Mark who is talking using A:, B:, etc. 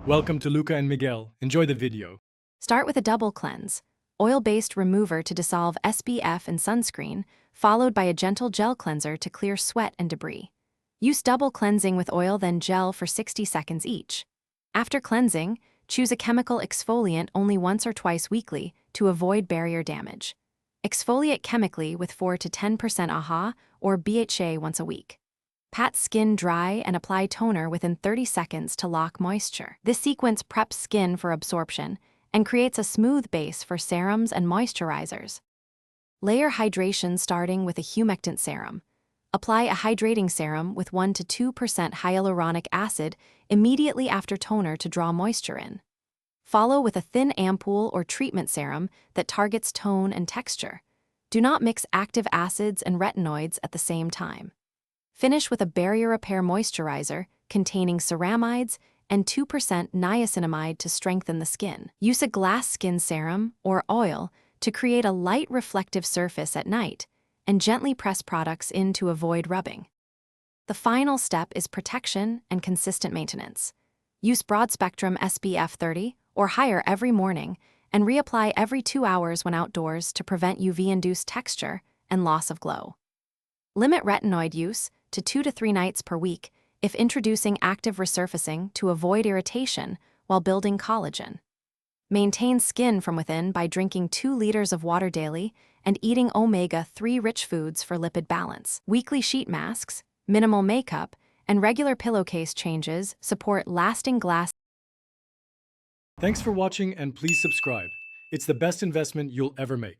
A: Welcome to Luca and Miguel. Enjoy the video.
B: Start with a double cleanse, oil-based remover to dissolve SPF and sunscreen, followed by a gentle gel cleanser to clear sweat and debris. Use double cleansing with oil then gel for 60 seconds each. After cleansing, choose a chemical exfoliant only once or twice weekly to avoid barrier damage. Exfoliate chemically with 4 to 10% achthy or BHA once a week. Pat skin dry and apply toner within 30 seconds to lock moisture. This sequence preps skin for absorption and creates a smooth base for serums and moisturizers. Layer hydration starting with a humectant serum. Apply a hydrating serum with 1 to 2% hyaluronic acid immediately after toner to draw moisture in. Follow with a thin ampoule or treatment serum that targets tone and texture. Do not mix active acids and retinoids at the same time. Finish with a barrier repair moisturizer containing ceramides and 2% niacinamide to strengthen the skin. Use a glass skin serum or oil to create a light reflective surface at night and gently press products in to avoid rubbing. The final step is protection and consistent maintenance. Use broad-spectrum SPF 30 or higher every morning and reapply every 2 hours when outdoors to prevent UV-induced texture and loss of glow. Limit retinoid use to 2 to 3 nights per week if introducing active resurfacing to avoid irritation while building collagen. Maintain skin from within by drinking 2 liters of water daily and eating omega-3 rich foods for lipid balance. Weekly sheet masks, minimal makeup, and regular pillowcase changes support lasting glass.
A: Thanks for watching and please subscribe. It's the best investment you'll ever make.